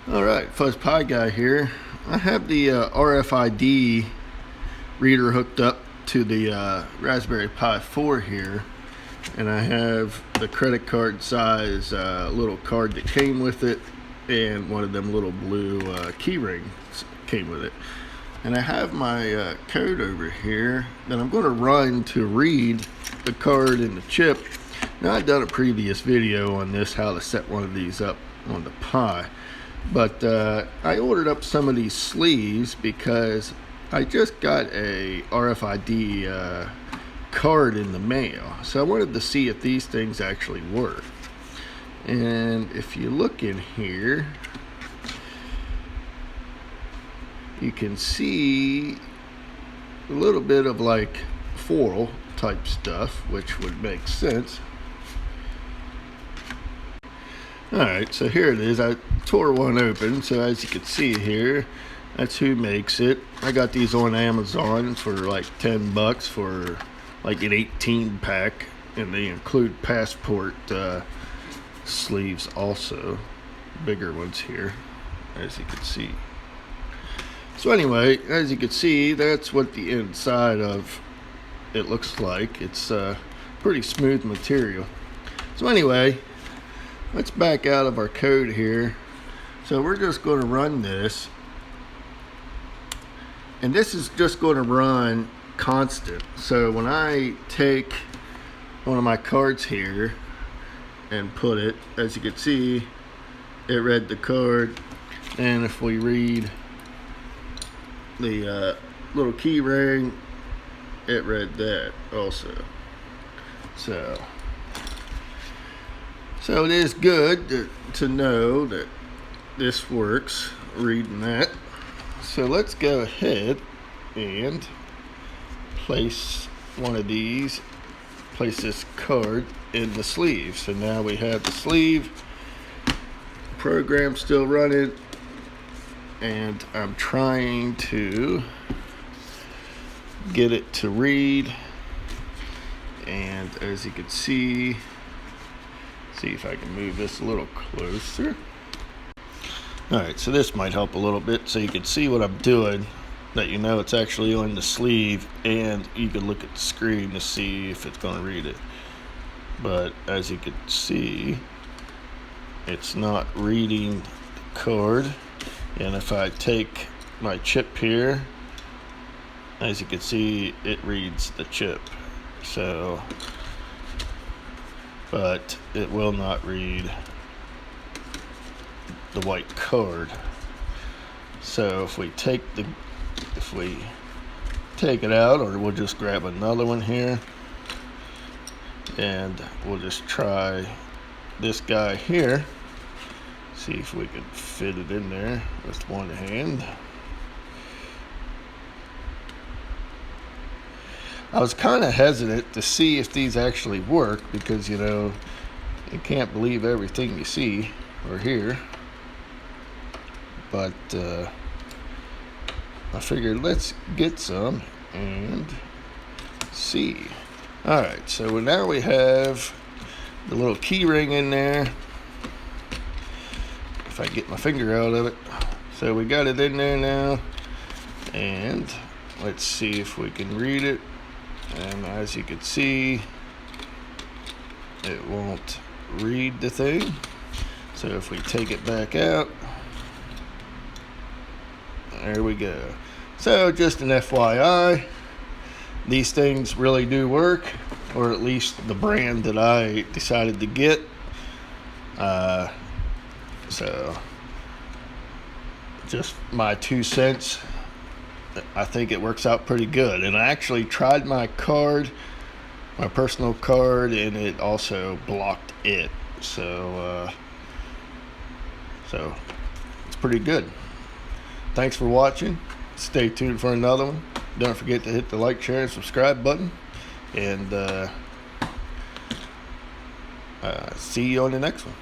Alright, Fuzz Pie Guy here. I have the RFID reader hooked up to the Raspberry Pi 4 here, and I have the credit card size little card that came with it, and one of them little blue key rings came with it. And I have my code over here that I'm going to run to read the card and the chip. Now, I've done a previous video on this, how to set one of these up on the Pi. But I ordered up some of these sleeves because I just got a RFID card in the mail. So I wanted to see if these things actually work. And if you look in here, you can see a little bit of like foil type stuff, which would make sense. Alright, so here it is. I tore one open, so as you can see here, that's who makes it. I got these on Amazon for like 10 bucks for like an 18 pack, and they include passport sleeves also, bigger ones here, as you can see. So anyway, as you can see, that's what the inside of it looks like. It's pretty smooth material. So anyway, let's back out of our code here. So we're just going to run this, and this is just going to run constant. So when I take one of my cards here and put it, as you can see, it read the card, and if we read the little key ring, it read that also. So it is good to know that this works, reading that. So let's go ahead and place one of these, place this card in the sleeve. So now we have the sleeve, program still running, and I'm trying to get it to read. And as you can see if I can move this a little closer. Alright, so this might help a little bit so you can see what I'm doing, that you know it's actually on the sleeve, and you can look at the screen to see if it's going to read it. But as you can see, it's not reading the card. And if I take my chip here, as you can see, it reads the chip. So, but it will not read the white card. So if we take it out, or we'll just grab another one here, and we'll just try this guy here, see if we can fit it in there with one hand. I was kind of hesitant to see if these actually work, because you know, you can't believe everything you see or hear. But I figured let's get some and see. Alright, so now we have the little key ring in there. If I get my finger out of it. So we got it in there now, and let's see if we can read it. And as you can see, it won't read the thing. So if we take it back out, there we go. So just an FYI, these things really do work, or at least the brand that I decided to get. So just my 2 cents. I think it works out pretty good. And I actually tried my card, my personal card, and it also blocked it. So it's pretty good. Thanks for watching. Stay tuned for another one. Don't forget to hit the like, share, and subscribe button. And see you on the next one.